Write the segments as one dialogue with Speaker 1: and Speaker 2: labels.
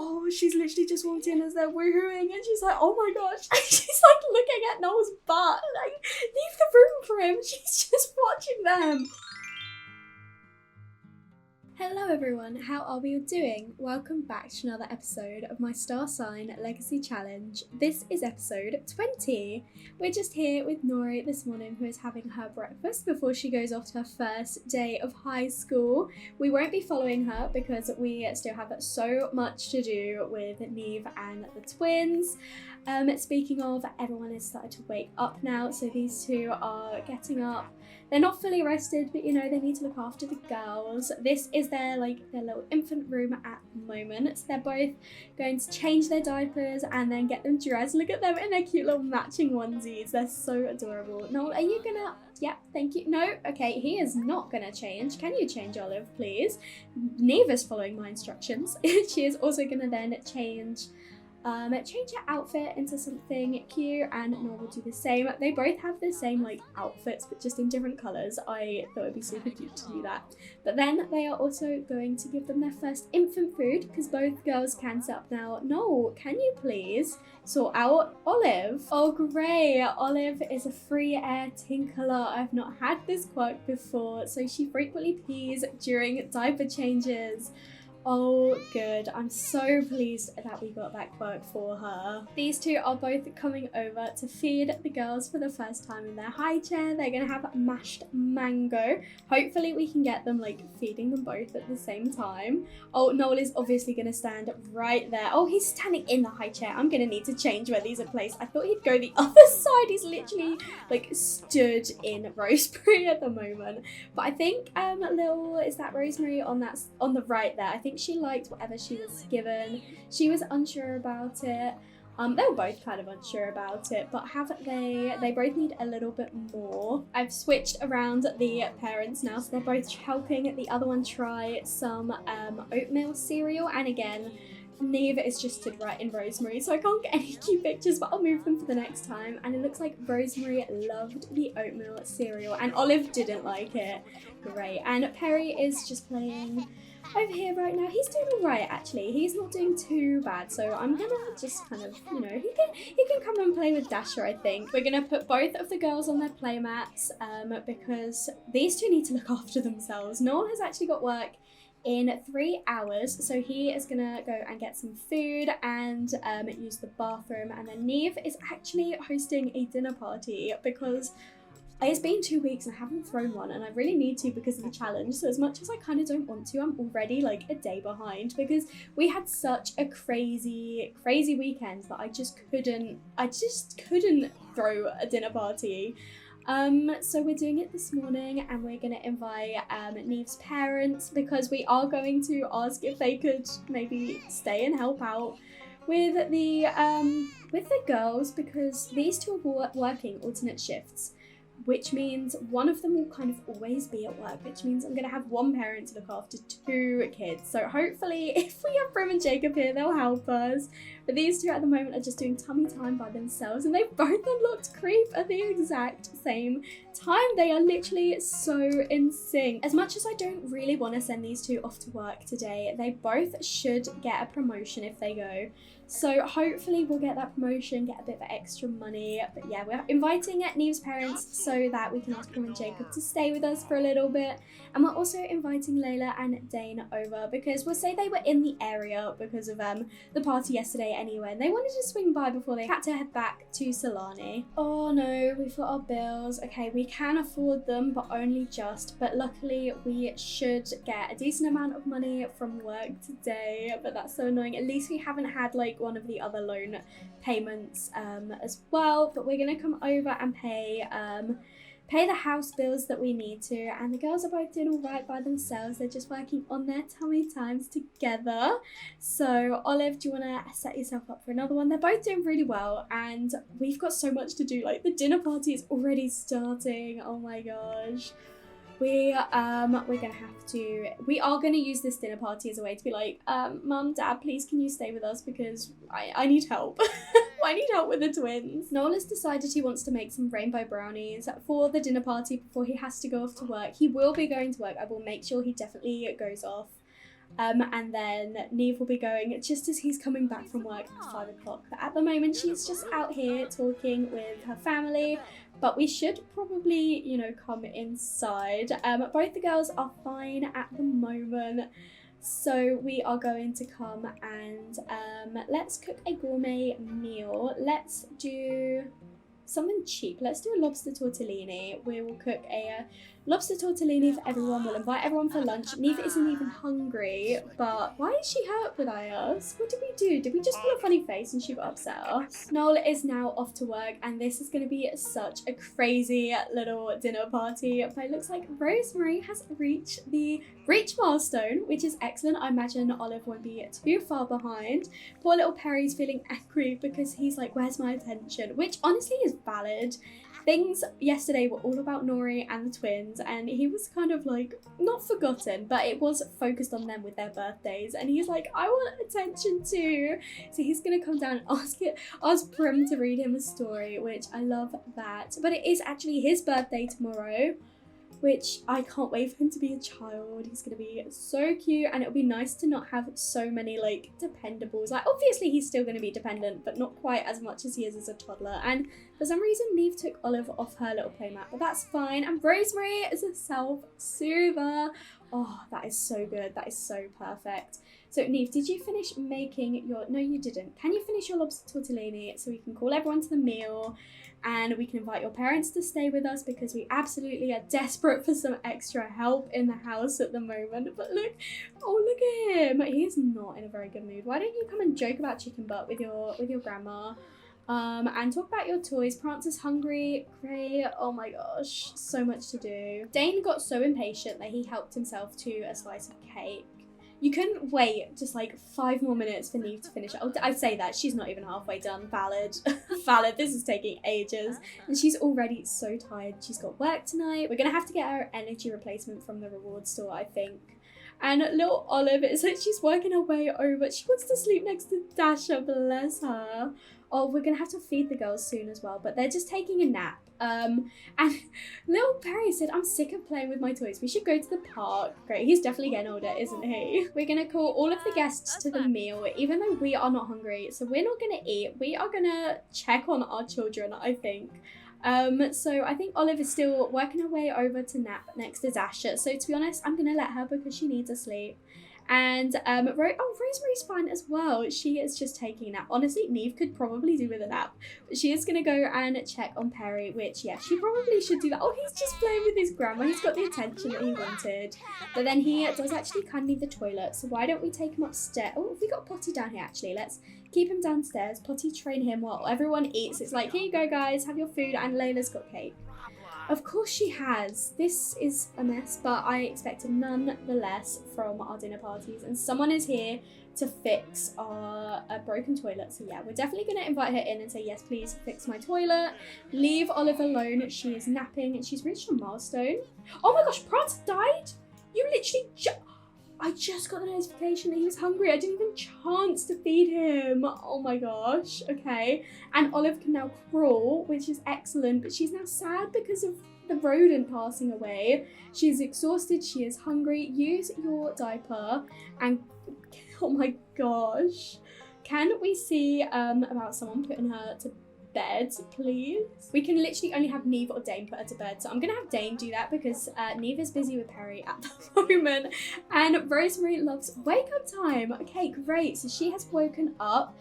Speaker 1: Oh, she's literally just walked in as they're woohooing, and she's like, oh my gosh. And she's like looking at Noel's butt. Like, leave the room for him. She's just watching them. Hello everyone, how are we all doing? Welcome back to another episode of my Star Sign Legacy Challenge. This is episode 20. We're just here with Nori this morning, who is having her breakfast before she goes off to her first day of high school. We won't be following her because we still have so much to do with Neve and the twins. Speaking of, everyone has started to wake up now, so these two are getting up. They're not fully rested, but you know, they need to look after the girls. This is their little infant room at the moment. So they're both going to change their diapers and then get them dressed. Look at them in their cute little matching onesies. They're so adorable. Noel, are you gonna? Yeah, thank you. No, okay, he is not gonna change. Can you change, Olive, please? Neve is following my instructions. She is also gonna then change her outfit into something cute, and Noel will do the same. They both have the same outfits, but just in different colours. I thought it'd be super cute to do that. But then they are also going to give them their first infant food, because both girls can sit up now. Noel, can you please sort out Olive? Oh great, Olive is a free air tinkler. I've not had this quirk before, so she frequently pees during diaper changes. Oh good, I'm so pleased that we got that quirk for her. These two are both coming over to feed the girls for the first time in their high chair. They're gonna have mashed mango. Hopefully we can get them feeding them both at the same time. Oh, Noel is obviously gonna stand right there. Oh, he's standing in the high chair. I'm gonna need to change where these are placed. I thought he'd go the other side. He's literally stood in Rosemary at the moment. But I think is that Rosemary on the right there? I think she liked whatever she was given. She was unsure about it. They were both kind of unsure about it, but they both need a little bit more. I've switched around the parents now, so they're both helping the other one try some oatmeal cereal. And again, Neve is just stood right in Rosemary, so I can't get any cute pictures, but I'll move them for the next time. And it looks like Rosemary loved the oatmeal cereal, and Olive didn't like it. Great. And Perry is just playing over here right now. He's doing all right, actually. He's not doing too bad, so I'm gonna just kind of, he can come and play with Dasher, I think. We're gonna put both of the girls on their play mats because these two need to look after themselves. Noel has actually got work in 3 hours, so he is gonna go and get some food and use the bathroom. And then Neve is actually hosting a dinner party because it's been 2 weeks and I haven't thrown one, and I really need to because of the challenge. So as much as I kind of don't want to, I'm already a day behind because we had such a crazy weekend that I just couldn't throw a dinner party. So we're doing it this morning, and we're gonna invite Neve's parents because we are going to ask if they could maybe stay and help out with the girls, because these two are working alternate shifts, which means one of them will kind of always be at work, which means I'm going to have one parent to look after 2 kids. So hopefully if we have Brim and Jacob here, they'll help us. But these two at the moment are just doing tummy time by themselves, and they both unlocked creep at the exact same time. They are literally so in sync. As much as I don't really want to send these two off to work today, they both should get a promotion if they go. So hopefully we'll get that promotion, get a bit of extra money. But yeah, we're inviting Neve's parents so that we can ask Brim and Jacob to stay with us for a little bit. And we're also inviting Layla and Dane over because we'll say they were in the area because of the party yesterday anyway. And they wanted to swing by before they had to head back to Solani. Oh no, we've got our bills. Okay, we can afford them, but only just. But luckily we should get a decent amount of money from work today. But that's so annoying. At least we haven't had one of the other loan payments as well. But we're gonna come over and pay the house bills that we need to, and the girls are both doing all right by themselves. They're just working on their tummy times together. So Olive, do you want to set yourself up for another one? They're both doing really well, and we've got so much to do. The dinner party is already starting. Oh my gosh. We are gonna use this dinner party as a way to be Mum, Dad, please can you stay with us because I need help. I need help with the twins. Noel has decided he wants to make some rainbow brownies for the dinner party before he has to go off to work. He will be going to work. I will make sure he definitely goes off. And then Neve will be going just as he's coming back from work at 5 o'clock. But at the moment, she's just out here talking with her family. But we should probably, you know, come inside. Both the girls are fine at the moment. So we are going to come and let's cook a gourmet meal. Let's do something cheap. Let's do a lobster tortellini. We will cook a lobster tortellini for everyone. We'll invite everyone for lunch. Neve isn't even hungry, but why is she hurt with us? What did we do? Did we just pull a funny face and she got upset us? Noel is now off to work and this is going to be such a crazy little dinner party, but it looks like Rosemary has reached the milestone, which is excellent. I imagine Olive won't be too far behind. Poor little Perry's feeling angry because he's like, where's my attention? Which honestly is valid. Things yesterday were all about Nori and the twins, and he was kind of like, not forgotten, but it was focused on them with their birthdays, and he's like, I want attention too. So he's gonna come down and ask Prim to read him a story, which I love that. But it is actually his birthday tomorrow, which I can't wait for him to be a child. He's gonna be so cute, and it'll be nice to not have so many like dependables. Like obviously he's still gonna be dependent, but not quite as much as he is as a toddler. And for some reason Neve took Olive off her little playmat, but that's fine. And Rosemary is a self-soother. Oh, that is so good. That is so perfect. So Neve, did you finish making your, no you didn't. Can you finish your lobster tortellini so we can call everyone to the meal? And we can invite your parents to stay with us because we absolutely are desperate for some extra help in the house at the moment. But look, oh look at him. He is not in a very good mood. Why don't you come and joke about chicken butt with your grandma? And talk about your toys. Prancer's hungry. Great. Oh my gosh, so much to do. Dane got so impatient that he helped himself to a slice of cake. You couldn't wait just like 5 more minutes for Neve to finish it. I'd say that. She's not even halfway done. Valid. Valid. This is taking ages. And she's already so tired. She's got work tonight. We're going to have to get her energy replacement from the reward store, I think. And little Olive, it's like she's working her way over. She wants to sleep next to Dasha, bless her. Oh, we're going to have to feed the girls soon as well, but they're just taking a nap. And little Perry said, I'm sick of playing with my toys. We should go to the park. Great, he's definitely getting older, isn't he? We're going to call all of the guests to the meal, even though we are not hungry. So we're not going to eat. We are going to check on our children, I think. So I think Olive is still working her way over to nap next to Dasha. So to be honest, I'm going to let her because she needs a sleep. And Rosemary's fine as well. She is just taking a nap. Honestly, Neve could probably do with a nap. But she is going to go and check on Perry, which, yeah, she probably should do that. Oh, he's just playing with his grandma. He's got the attention that he wanted. But then he does actually kind of need the toilet. So why don't we take him upstairs? Oh, we got Potty down here, actually. Let's keep him downstairs. Potty train him while everyone eats. It's like, here you go, guys. Have your food. And Layla's got cake. Of course she has. This is a mess, but I expected none the less from our dinner parties. And someone is here to fix our broken toilet. So yeah, we're definitely going to invite her in and say, yes, please fix my toilet. Leave Olive alone. She is napping and she's reached a milestone. Oh my gosh, Prancer died? You literally I just got the notification that he was hungry. I didn't even chance to feed him. Oh my gosh. Okay. And Olive can now crawl, which is excellent. But she's now sad because of the rodent passing away. She's exhausted. She is hungry. Use your diaper. And oh my gosh. Can we see about someone putting her to bed, please? We can literally only have Neve or Dane put her to bed, so I'm gonna have Dane do that because Neve is busy with Perry at the moment, and Rosemary loves wake up time. Okay, great. So she has woken up.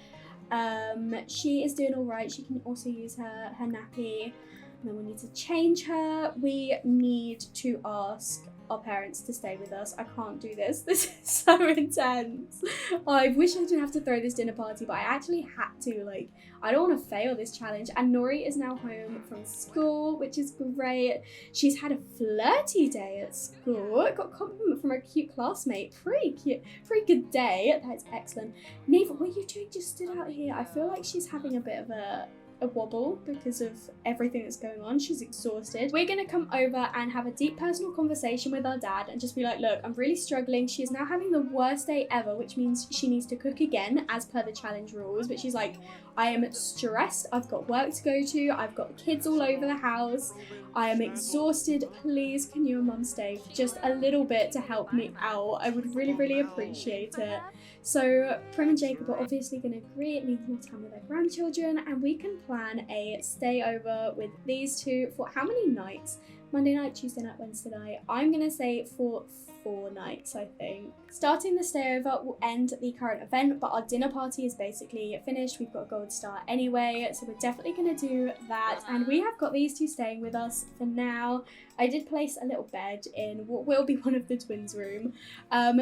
Speaker 1: She is doing all right. She can also use her nappy. And then we need to change her. We need to ask our parents to stay with us. I can't do this. This is so intense. I wish I didn't have to throw this dinner party, but I actually had to. Like, I don't want to fail this challenge. And Nori is now home from school, which is great. She's had a flirty day at school. Got a compliment from a cute classmate. Pretty cute. Pretty good day. That's excellent. Neve, what are you doing just stood out here? I feel like she's having a bit of a a wobble because of everything that's going on. She's exhausted. We're gonna come over and have a deep personal conversation with our dad and just be like, look, I'm really struggling. She is now having the worst day ever, which means she needs to cook again as per the challenge rules. But she's like, I am stressed. I've got work to go to. I've got kids all over the house. I am exhausted. Please, can you and mum stay for just a little bit to help me out? I would really, really appreciate it. So Prim and Jacob are obviously going to agree. It means more time with their grandchildren, and we can plan a stay over with these two for how many nights? Monday night, Tuesday night, Wednesday night. I'm going to say for 4 nights, I think. Starting the stay over will end the current event, but our dinner party is basically finished. We've got a gold star anyway, so we're definitely going to do that. And we have got these two staying with us for now. I did place a little bed in what will be one of the twins' room.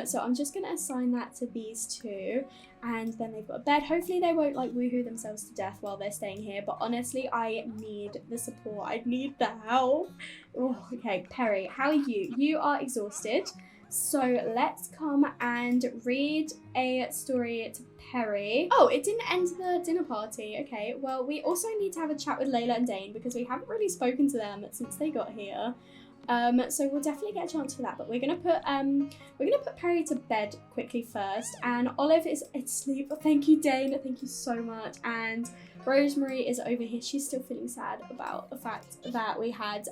Speaker 1: So I'm just going to assign that to these two. And then they've got a bed. Hopefully they won't like woohoo themselves to death while they're staying here. But honestly, I need the support. I need the help. Oh, okay, Perry, how are you? You are exhausted. So let's come and read a story to Perry. Oh, it didn't end the dinner party. Okay, well, we also need to have a chat with Layla and Dane because we haven't really spoken to them since they got here. So we'll definitely get a chance for that, but we're gonna put Perry to bed quickly first, and Olive is asleep. Thank you, Dane. Thank you so much. And Rosemary is over here. She's still feeling sad about the fact that we had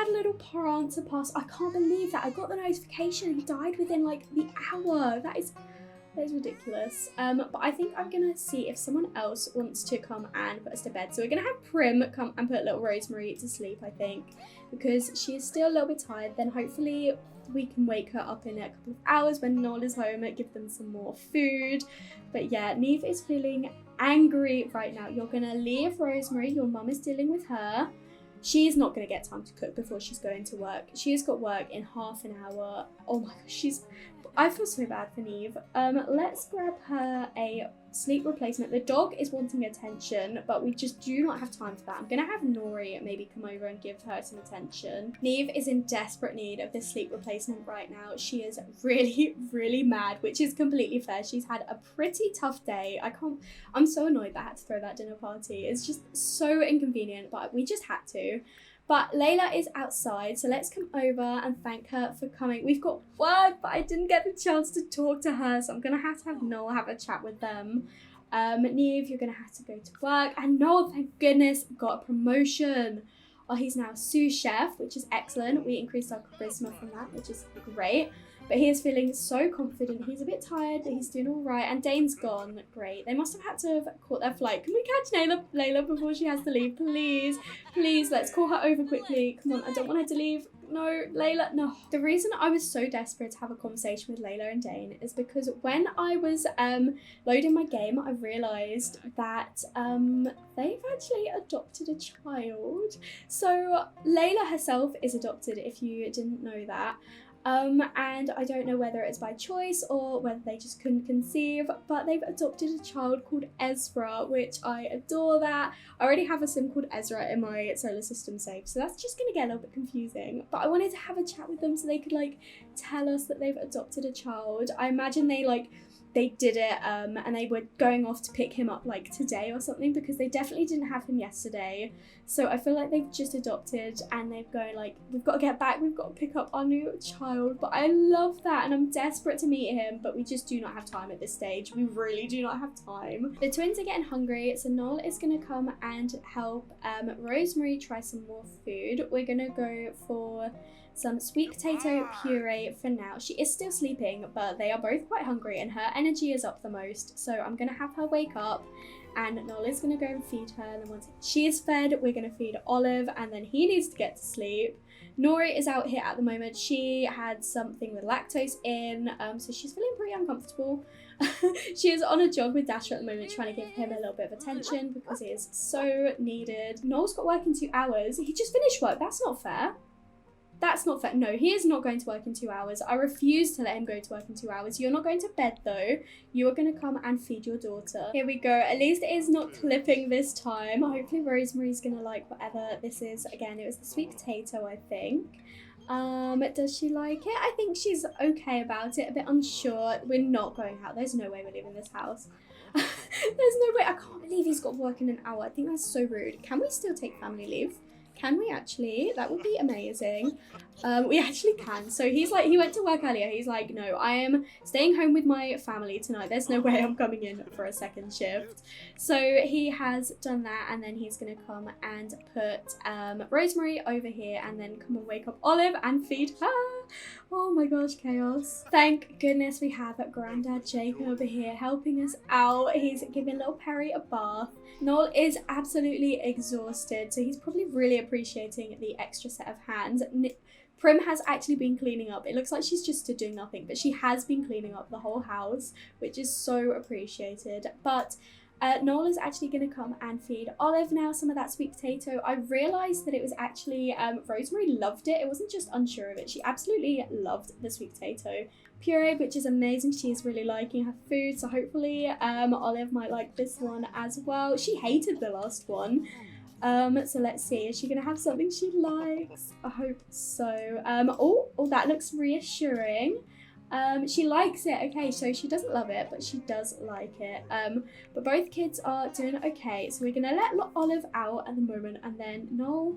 Speaker 1: little Prancer pass. I can't believe that. I got the notification. He died within like the hour. That is ridiculous. But I think I'm gonna see if someone else wants to come and put us to bed. So we're gonna have Prim come and put little Rosemary to sleep, I think, because she is still a little bit tired. Then hopefully we can wake her up in a couple of hours when Noel is home and give them some more food. But yeah, Neve is feeling angry right now. You're gonna leave Rosemary. Your mum is dealing with her. She's not going to get time to cook before she's going to work. She has got work in half an hour. Oh my gosh, I feel so bad for Neve. Let's grab her a sleep replacement. The dog is wanting attention, but we just do not have time for that. I'm going to have Nori maybe come over and give her some attention. Neve is in desperate need of this sleep replacement right now. She is really, really mad, which is completely fair. She's had a pretty tough day. I'm so annoyed that I had to throw that dinner party. It's just so inconvenient, but we just had to. But Layla is outside, so let's come over and thank her for coming. We've got work, but I didn't get the chance to talk to her, so I'm going to have Noel have a chat with them. Neve, you're going to have to go to work. And Noel, thank goodness, got a promotion. Oh, he's now sous chef, which is excellent. We increased our charisma from that, which is great. But he is feeling so confident. He's a bit tired, but he's doing all right. And Dane's gone. Great. They must have had to have caught their flight. Can we catch Layla before she has to leave? Please. Please, let's call her over quickly. Come on, I don't want her to leave. No, Layla, no. The reason I was so desperate to have a conversation with Layla and Dane is because when I was loading my game, I realised that they've actually adopted a child. So Layla herself is adopted, if you didn't know that. And I don't know whether it's by choice or whether they just couldn't conceive, but they've adopted a child called Ezra, which I adore that. I already have a sim called Ezra in my solar system saved, so that's just going to get a little bit confusing. But I wanted to have a chat with them so they could like tell us that they've adopted a child. I imagine they did it and they were going off to pick him up like today or something, because they definitely didn't have him yesterday. So I feel like they've just adopted and they're going like, we've got to get back, we've got to pick up our new child. But I love that and I'm desperate to meet him, but we just do not have time at this stage. We really do not have time. The twins are getting hungry, so Noel is going to come and help Rosemary try some more food. We're going to go for some sweet potato puree for now. She is still sleeping, but they are both quite hungry and her energy is up the most. So I'm going to have her wake up and Noel is going to go and feed her. And then once she is fed, we're going to feed Olive and then he needs to get to sleep. Nori is out here at the moment. She had something with lactose in, so she's feeling pretty uncomfortable. She is on a jog with Dasher at the moment, trying to give him a little bit of attention because it is so needed. Noel's got work in 2 hours. He just finished work. That's not fair. That's not fair. No, he is not going to work in 2 hours. I refuse to let him go to work in 2 hours. You're not going to bed though. You are going to come and feed your daughter. Here we go. At least it is not clipping this time. Hopefully Rosemary's going to like whatever this is. Again, it was the sweet potato, I think. Does she like it? I think she's okay about it, a bit unsure. We're not going out. There's no way we're leaving this house. There's no way. I can't believe he's got work in an hour. I think that's so rude. Can we still take family leave? Can we actually? That would be amazing. We actually can. So he's like, he went to work earlier. He's like, no, I am staying home with my family tonight. There's no way I'm coming in for a second shift. So he has done that, and then he's going to come and put Rosemary over here and then come and wake up Olive and feed her. Oh my gosh, chaos. Thank goodness we have Grandad Jacob over here helping us out. He's giving little Perry a bath. Noel is absolutely exhausted, so he's probably really appreciating the extra set of hands. Prim has actually been cleaning up. It looks like she's just stood doing nothing, but she has been cleaning up the whole house, which is so appreciated. But Noel is actually going to come and feed Olive now some of that sweet potato. I realised that it was actually, Rosemary loved it. It wasn't just unsure of it. She absolutely loved the sweet potato puree, which is amazing. She is really liking her food, so hopefully Olive might like this one as well. She hated the last one. So let's see, is she gonna have something she likes? I hope so. Oh, that looks reassuring. She likes it. Okay, so she doesn't love it, but she does like it. But both kids are doing okay, so we're gonna let Olive out at the moment, and then Noel,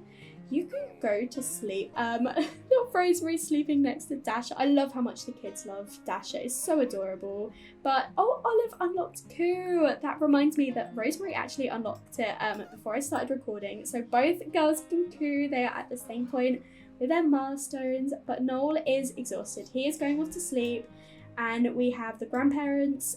Speaker 1: you can go to sleep. Little Rosemary sleeping next to Dasher. I love how much the kids love Dasher. It's so adorable. But oh, Olive unlocked Coo. That reminds me that Rosemary actually unlocked it before I started recording. So both girls can Coo. They are at the same point with their milestones, but Noel is exhausted. He is going off to sleep, and we have the grandparents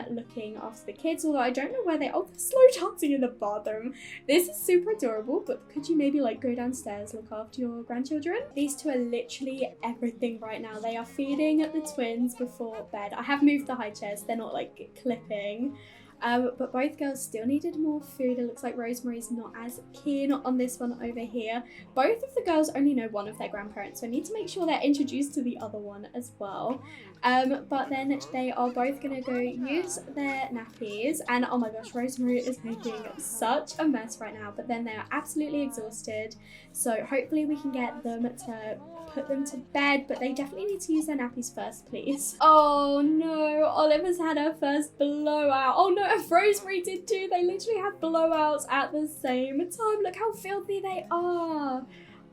Speaker 1: looking after the kids, although I don't know where they're slow dancing in the bathroom. This is super adorable, but could you maybe like go downstairs, look after your grandchildren? These two are literally everything right now. They are feeding the twins before bed. I have moved the high chairs, they're not like clipping. But both girls still needed more food. It looks like Rosemary's not as keen on this one over here. Both of the girls only know one of their grandparents, so I need to make sure they're introduced to the other one as well. But then they are both going to go use their nappies, and oh my gosh, Rosemary is making such a mess right now, but then they are absolutely exhausted, so hopefully we can get them to put them to bed, but they definitely need to use their nappies first, please. Oh no, Oliver's had her first blowout. Oh no, Rosemary did too. They literally have blowouts at the same time. Look how filthy they are.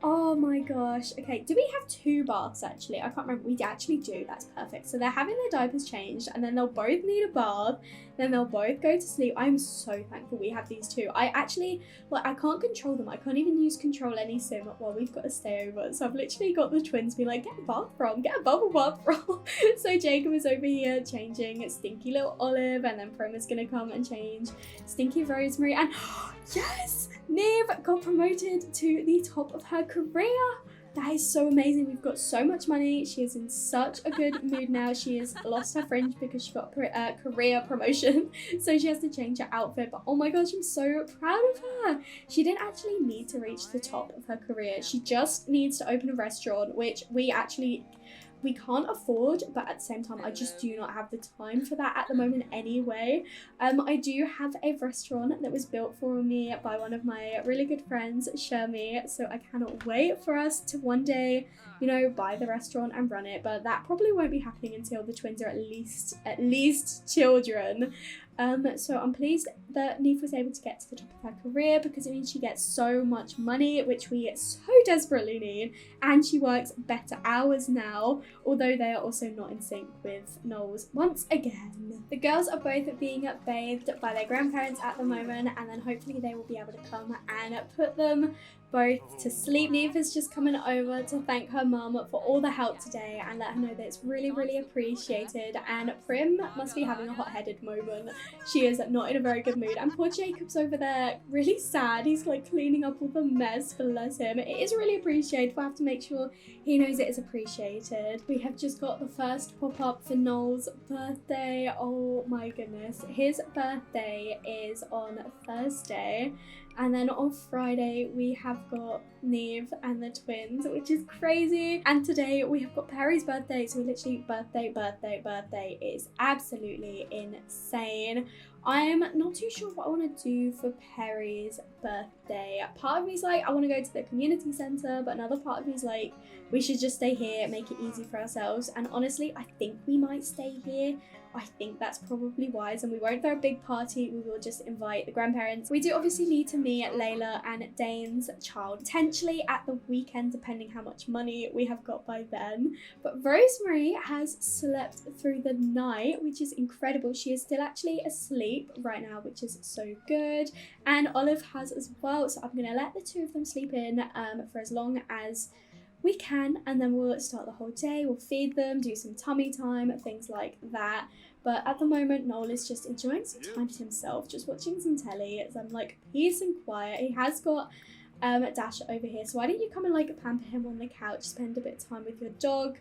Speaker 1: Oh my gosh. Okay, do we have 2 baths actually? I can't remember. We actually do. That's perfect. So they're having their diapers changed, and then they'll both need a bath. Then they'll both go to sleep. I'm so thankful we have these 2. I actually, like, I can't control them. I can't even use control any sim while we've got to stay over. So I've literally got the twins be like, get a bath from, get a bubble bath from. So Jacob is over here changing stinky little Olive, and then Prim is going to come and change stinky Rosemary. And yes! Neve got promoted to the top of her career. That is so amazing. We've got so much money. She is in such a good mood now. She has lost her fringe because she got career promotion. So she has to change her outfit. But oh my gosh, I'm so proud of her. She didn't actually need to reach the top of her career. She just needs to open a restaurant, which we can't afford, but at the same time, I just do not have the time for that at the moment anyway. I do have a restaurant that was built for me by one of my really good friends, Shermie, so I cannot wait for us to one day, you know, buy the restaurant and run it, but that probably won't be happening until the twins are at least children. So I'm pleased that Neve was able to get to the top of her career, because it means she gets so much money, which we so desperately need, and she works better hours now, although they are also not in sync with Noel's once again. The girls are both being bathed by their grandparents at the moment, and then hopefully they will be able to come and put them both to sleep. Neve is just coming over to thank her mum for all the help today and let her know that it's really, really appreciated. And Prim must be having a hot-headed moment. She is not in a very good mood. And poor Jacob's over there really sad. He's like cleaning up all the mess, bless him. It is really appreciated. We'll have to make sure he knows it is appreciated. We have just got the first pop-up for Noel's birthday. Oh my goodness. His birthday is on Thursday. And then on Friday, we have got Neve and the twins, which is crazy. And today we have got Perry's birthday. So we literally birthday. It is absolutely insane. I'm not too sure what I want to do for Perry's birthday. Part of me is like, I want to go to the community centre, but another part of me is like, we should just stay here, make it easy for ourselves. And honestly, I think we might stay here. I think that's probably wise, and we won't throw a big party. We will just invite the grandparents. We do obviously need to meet Layla and Dane's child, potentially at the weekend, depending how much money we have got by then. But Rosemary has slept through the night, which is incredible. She is still actually asleep right now, which is so good. And Olive has as well, so I'm gonna let the two of them sleep in for as long as we can, and then we'll start the whole day. We'll feed them, do some tummy time, things like that. But at the moment, Noel is just enjoying some time to himself, just watching some telly. Some like peace and quiet. He has got Dash over here, so why don't you come and like pamper him on the couch, spend a bit of time with your dog,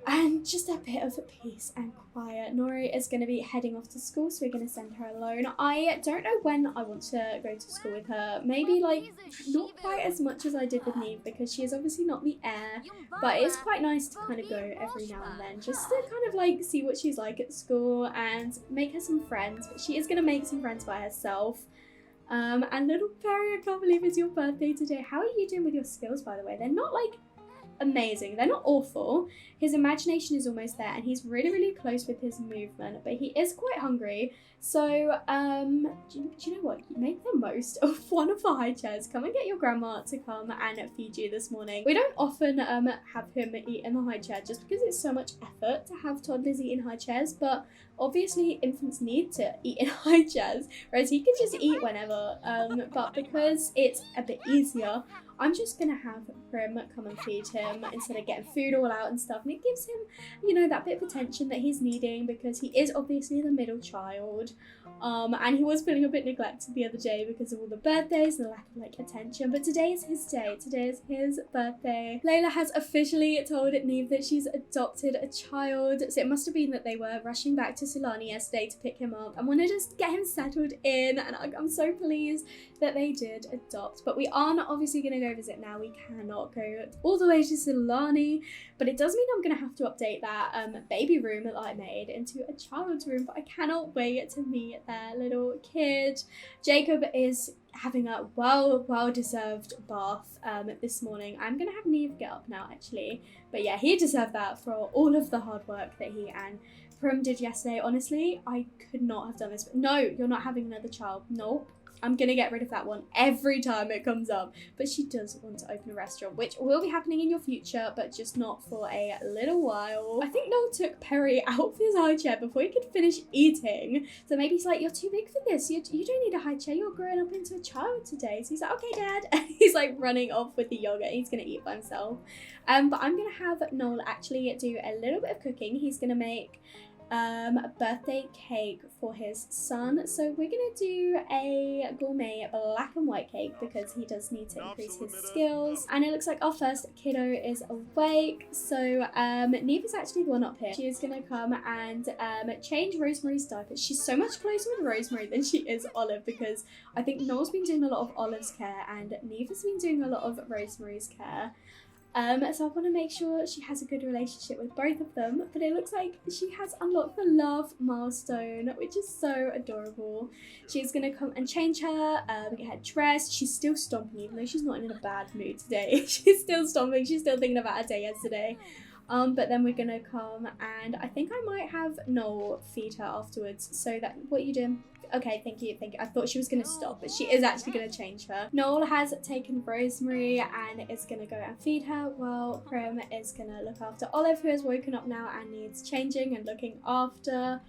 Speaker 1: and just a bit of peace and quiet. Nori is going to be heading off to school, so we're going to send her alone. I don't know when I want to go to school with her. Maybe like not quite as much as I did with Neve, because she is obviously not the heir, but it's quite nice to kind of go every now and then, just to kind of like see what she's like at school and make her some friends. But she is going to make some friends by herself. And little Perry, I can't believe it's your birthday today. How are you doing with your skills, by the way? They're not like amazing, they're not awful. His imagination is almost there, and he's really close with his movement, but he is quite hungry. So do you know what, make the most of one of the high chairs. Come and get your grandma to come and feed you this morning. We don't often have him eat in the high chair, just because it's so much effort to have toddlers eat in high chairs, but obviously infants need to eat in high chairs, whereas he can just eat whenever. But because it's a bit easier, I'm just gonna have Prim come and feed him instead of getting food all out and stuff, and it gives him, you know, that bit of attention that he's needing, because he is obviously the middle child. And he was feeling a bit neglected the other day because of all the birthdays and the lack of like attention, but today is his day. Today is his birthday. Layla has officially told Neve that she's adopted a child, so it must have been that they were rushing back to Solani yesterday to pick him up and want to just get him settled in, and I'm so pleased that they did adopt. But we are not obviously going to go visit now. We cannot go all the way to Solani, but it does mean I'm going to have to update that baby room that I made into a child's room. But I cannot wait to meet their little kid. Jacob is having a well-deserved bath this morning. I'm going to have Neve get up now, actually. But yeah, he deserved that for all of the hard work that he and Prim did yesterday. Honestly, I could not have done this. But no, you're not having another child. Nope. I'm going to get rid of that one every time it comes up. But she does want to open a restaurant, which will be happening in your future, but just not for a little while. I think Noel took Perry out of his high chair before he could finish eating. So maybe he's like, you're too big for this. You don't need a high chair. You're growing up into a child today. So he's like, okay, Dad. And he's like running off with the yogurt. He's going to eat by himself. But I'm going to have Noel actually do a little bit of cooking. He's going to make a birthday cake for his son. So we're gonna do a gourmet black and white cake because he does need to increase his skills. And it looks like our first kiddo is awake. So Neve is actually the one up here. She is gonna come and change Rosemary's diaper. She's so much closer with Rosemary than she is Olive, because I think Noel's been doing a lot of Olive's care and Neve has been doing a lot of Rosemary's care. So I want to make sure she has a good relationship with both of them, but it looks like she has unlocked the love milestone, which is so adorable. She's going to come and change her, get her dressed. She's still stomping, even though she's not in a bad mood today. She's still stomping, she's still thinking about her day yesterday. But then we're going to come and I think I might have Noel feed her afterwards. So that, what are you doing? Okay, thank you. I thought she was going to stop, but she is actually going to change her. Noel has taken Rosemary and is going to go and feed her, while Prim is going to look after Olive, who has woken up now and needs changing and looking after.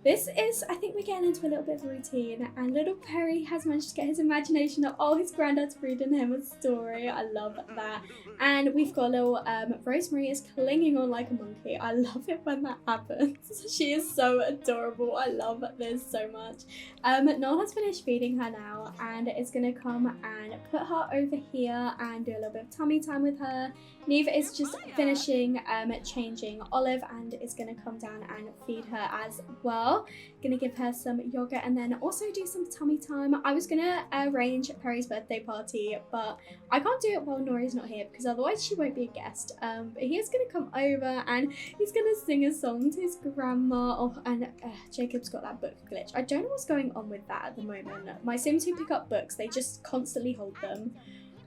Speaker 1: This is, I think we're getting into a little bit of a routine, and little Perry has managed to get his imagination up. Oh, his granddad's reading him a story. I love that. And we've got a little, Rosemary is clinging on like a monkey. I love it when that happens. She is so adorable. I love this so much. Noel has finished feeding her now and is going to come and put her over here and do a little bit of tummy time with her. Neve is just finishing changing Olive and is going to come down and feed her as well. well. Gonna give her some yogurt and then also do some tummy time. I was gonna arrange Perry's birthday party, but I can't do it while Nori's not here because otherwise she won't be a guest. But he is gonna come over and he's gonna sing a song to his grandma. Oh, and Jacob's got that book glitch. I don't know what's going on with that at the moment. My Sims who pick up books, they just constantly hold them.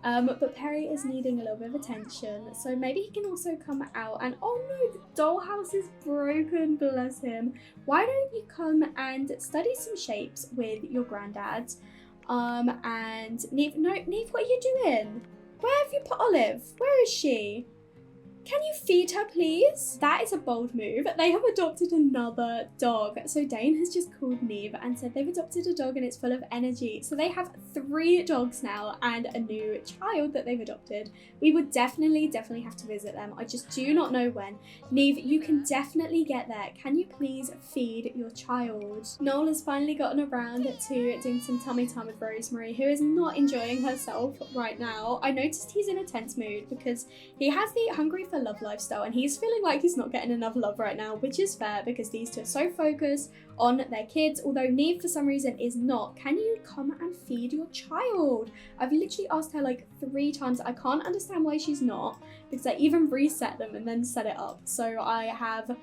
Speaker 1: But Perry is needing a little bit of attention, so maybe he can also come out. And oh no, the dollhouse is broken, bless him. Why don't you come and study some shapes with your granddad? And Neve, no, Neve, what are you doing? Where have you put Olive? Where is she? Can you feed her, please? That is a bold move. They have adopted another dog. So Dane has just called Neve and said they've adopted a dog and it's full of energy. So they have 3 dogs now and a new child that they've adopted. We would definitely have to visit them. I just do not know when. Neve, you can definitely get there. Can you please feed your child? Noel has finally gotten around to doing some tummy time with Rosemary, who is not enjoying herself right now. I noticed he's in a tense mood because he has the hungry for love lifestyle and he's feeling like he's not getting enough love right now, which is fair because these two are so focused on their kids, although Neve for some reason is not. Can you come and feed your child? I've literally asked her like 3 times. I can't understand why she's not because I even reset them and then set it up. So I have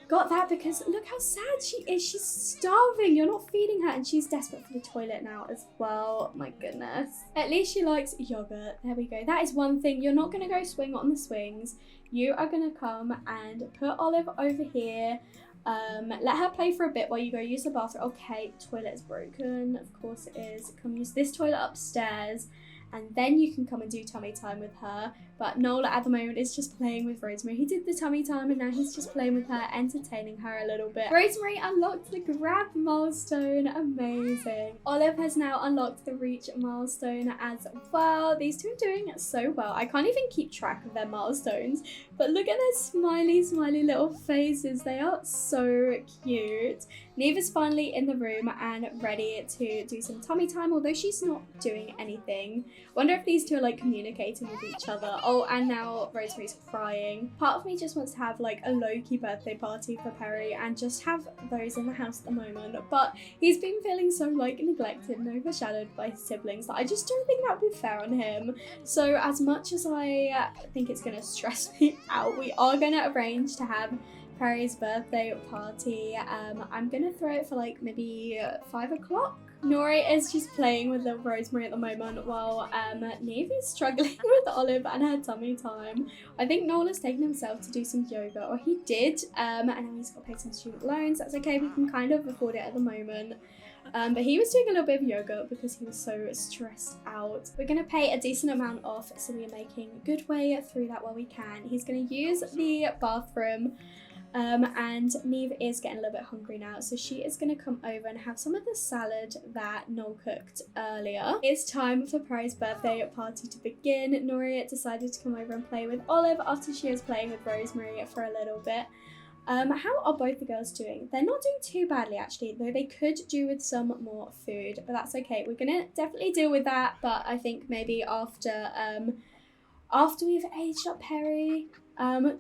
Speaker 1: got that because look how sad she is. She's starving. You're not feeding her and she's desperate for the toilet now as well. My goodness. At least she likes yogurt. There we go. That is one thing. You're not going to go swing on the swings. You are going to come and put Olive over here. Let her play for a bit while you go use the bathroom. Okay, toilet is broken. Of course it is. Come use this toilet upstairs. And then you can come and do tummy time with her. But Noel at the moment is just playing with Rosemary. He did the tummy time and now he's just playing with her, entertaining her a little bit. Rosemary unlocked the grab milestone. Amazing. Olive has now unlocked the reach milestone as well. These two are doing so well. I can't even keep track of their milestones. But look at their smiley little faces. They are so cute. Neve is finally in the room and ready to do some tummy time, although she's not doing anything. Wonder if these two are like communicating with each other. Oh, and now Rosemary's crying. Part of me just wants to have like a low-key birthday party for Perry and just have those in the house at the moment. But he's been feeling so like neglected and overshadowed by his siblings that I just don't think that would be fair on him. So as much as I think it's gonna stress me out, we are gonna arrange to have Perry's birthday party. I'm gonna throw it for like maybe 5 o'clock. Nori is just playing with little Rosemary at the moment while Neve is struggling with Olive and her tummy time. I think Noel has taken himself to do some yoga, or he did, and now he's got to pay some student loans. That's okay, we can kind of afford it at the moment. But he was doing a little bit of yoga because he was so stressed out. We're going to pay a decent amount off, so we are making good way through that while we can. He's going to use the bathroom. And Neve is getting a little bit hungry now, so she is going to come over and have some of the salad that Noel cooked earlier. It's time for Perry's birthday party to begin. Nori decided to come over and play with Olive after she was playing with Rosemary for a little bit. How are both the girls doing? They're not doing too badly actually, though they could do with some more food, but that's okay. We're gonna definitely deal with that, but I think maybe after we've aged up Perry,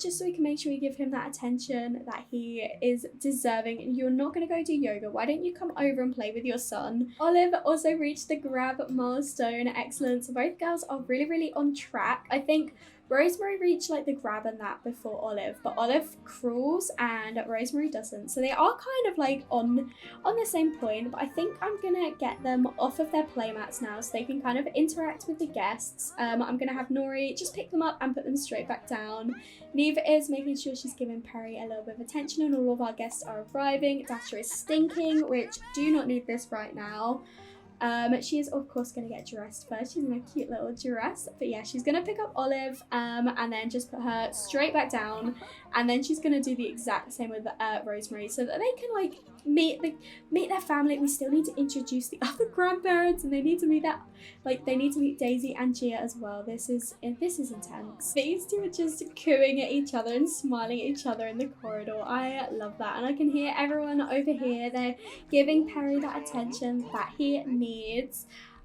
Speaker 1: just so we can make sure we give him that attention that he is deserving. You're not going to go do yoga. Why don't you come over and play with your son? Olive also reached the grab milestone. Excellent. So both girls are really on track. I think Rosemary reached like the grab and that before Olive, but Olive crawls and Rosemary doesn't. So they are kind of like on the same point, but I think I'm gonna get them off of their playmats now so they can kind of interact with the guests. I'm gonna have Nori just pick them up and put them straight back down. Neve is making sure she's giving Perry a little bit of attention and all of our guests are arriving. Dasha is stinking, which do not need this right now. She is of course going to get dressed first. She's in a cute little dress, but yeah, she's going to pick up Olive and then just put her straight back down, and then she's going to do the exact same with Rosemary so that they can like meet their family. We still need to introduce the other grandparents, and they need to meet Daisy and Gia as well. This is intense. These two are just cooing at each other and smiling at each other in the corridor. I love that, and I can hear everyone over here. They're giving Perry that attention that he needs.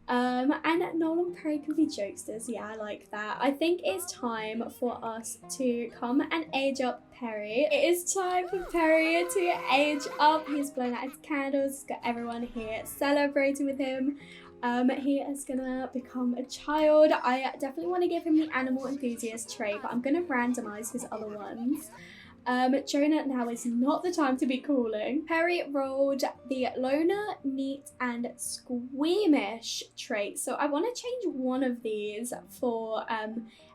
Speaker 1: And Noel and Perry can be jokesters. Yeah, I like that. I think it's time for us to come and age up Perry. It is time for Perry to age up. He's blown out his candles. He's got everyone here celebrating with him. He is gonna become a child. I definitely want to give him the animal enthusiast trait, but I'm gonna randomize his other ones. Jonah, now is not the time to be calling. Perry rolled the loner, neat, and squeamish trait. So I want to change one of these for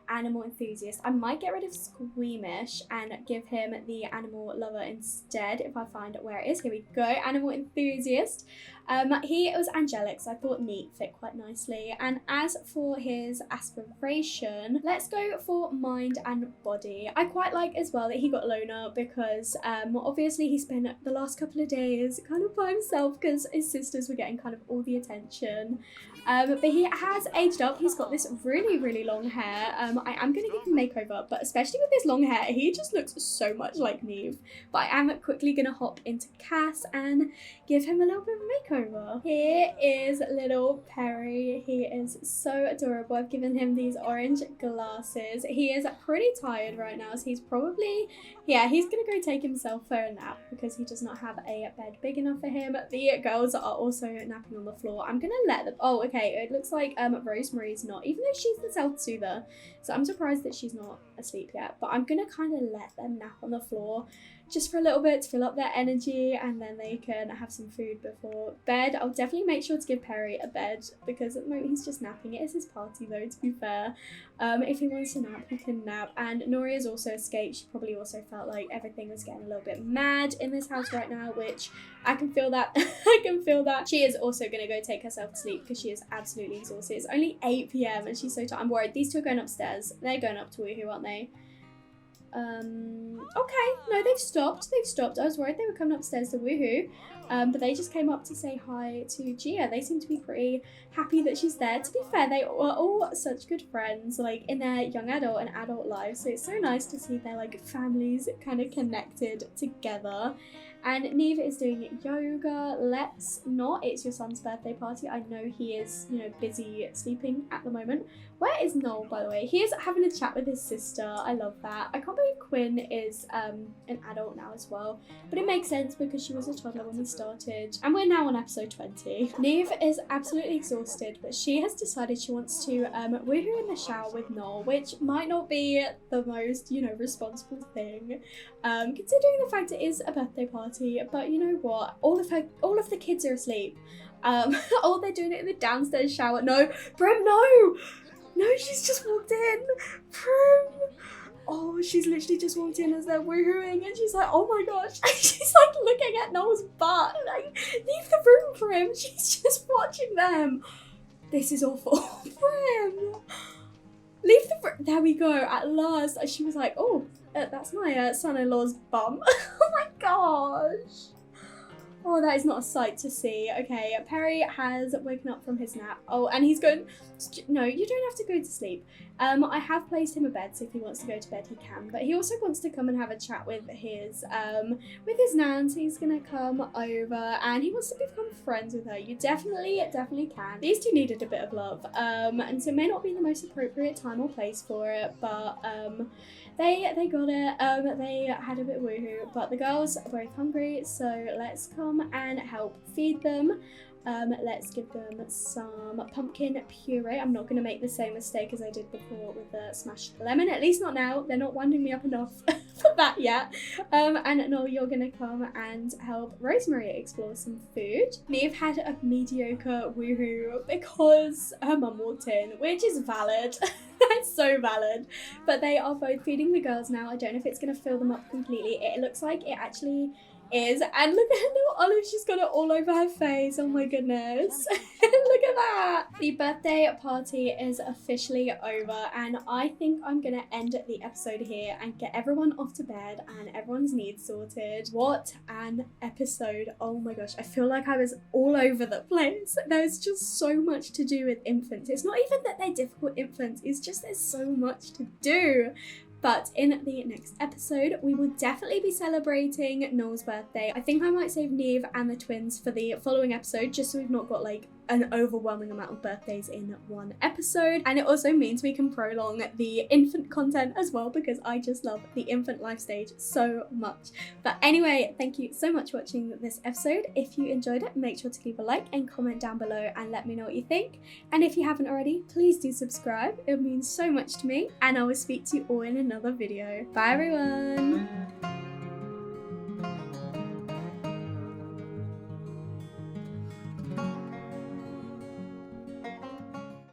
Speaker 1: animal enthusiast. I might get rid of squeamish and give him the animal lover instead if I find where it is. Here we go, animal enthusiast. He was angelic, so I thought neat fit quite nicely. And as for his aspiration, let's go for mind and body. I quite like as well that he got loner because obviously he spent the last couple of days kind of by himself because his sisters were getting kind of all the attention. But he has aged up. He's got this really, really long hair. I am going to give him a makeover, but especially with this long hair, he just looks so much like Neve. But I am quickly going to hop into Cass and give him a little bit of a makeover. Here is little Perry. He is so adorable. I've given him these orange glasses. He is pretty tired right now, so he's probably, yeah, he's going to go take himself for a nap because he does not have a bed big enough for him. The girls are also napping on the floor. I'm going to let them, oh, okay, it looks like Rosemary's not, even though she's the self-soother, so I'm surprised that she's not asleep yet, but I'm gonna kind of let them nap on the floor just for a little bit to fill up their energy, and then they can have some food before bed. I'll definitely make sure to give Perry a bed because at the moment he's just napping. It is his party though, to be fair. If he wants to nap, he can nap. And Nori has also escaped. She probably also felt like everything was getting a little bit mad in this house right now, which I can feel that. I can feel that. She is also going to go take herself to sleep because she is absolutely exhausted. It's only 8 p.m. and she's so tired. I'm worried. These two are going upstairs. They're going up to Woohoo, aren't they? Okay, no, they've stopped. I was worried they were coming upstairs to Woohoo, but they just came up to say hi to Gia. They seem to be pretty happy that she's there. To be fair, they were all such good friends, like, in their young adult and adult lives, so it's so nice to see their, like, families kind of connected together. And Neve is doing yoga. Let's not. It's your son's birthday party. I know he is, you know, busy sleeping at the moment. Where is Noel, by the way? He is having a chat with his sister. I love that. I can't believe Quinn is an adult now as well. But it makes sense because she was a toddler when we started. And we're now on episode 20. Neve is absolutely exhausted, but she has decided she wants to woohoo in the shower with Noel, which might not be the most, you know, responsible thing. Considering the fact it is a birthday party, but you know what? All of the kids are asleep. Oh, they're doing it in the downstairs shower. No, Brim, no! No, she's just walked in. Brim! Oh, she's literally just walked in as they're woohooing and she's like, oh my gosh. She's like looking at Noel's butt. Like, leave the room, Brim. She's just watching them. This is awful. Brim! Leave the room. There we go, at last. She was like, oh, that's my son-in-law's bum. Oh my gosh. Oh, that is not a sight to see. Okay, Perry has woken up from his nap. Oh, and he's going, no, you don't have to go to sleep. I have placed him a bed, so if he wants to go to bed, he can. But he also wants to come and have a chat with his nan, so he's gonna come over and he wants to become friends with her. You definitely can. These two needed a bit of love, and so it may not be the most appropriate time or place for it, but they got it. They had a bit of woohoo, but the girls are both hungry, so let's come and help feed them. Let's give them some pumpkin puree. I'm not going to make the same mistake as I did before with the smashed lemon, at least not now. They're not winding me up enough for that yet. And Noel, you're going to come and help Rosemary explore some food. Neve had a mediocre woohoo because her mum walked in, which is valid. That's so valid. But they are both feeding the girls now. I don't know if it's going to fill them up completely. It looks like it actually is. And look at her little Olive, she's got it all over her face. Oh my goodness. Look at that. The birthday party is officially over and I think I'm gonna end the episode here and get everyone off to bed and everyone's needs sorted. What an episode. Oh my gosh, I feel like I was all over the place. There's just so much to do with infants. It's not even that they're difficult infants, it's just there's so much to do. But in the next episode, we will definitely be celebrating Noel's birthday. I think I might save Neve and the twins for the following episode, just so we've not got like an overwhelming amount of birthdays in one episode, and it also means we can prolong the infant content as well, because I just love the infant life stage so much. But anyway, thank you so much for watching this episode. If you enjoyed it, make sure to leave a like and comment down below and let me know what you think. And if you haven't already, please do subscribe. It means so much to me, and I will speak to you all in another video. Bye everyone!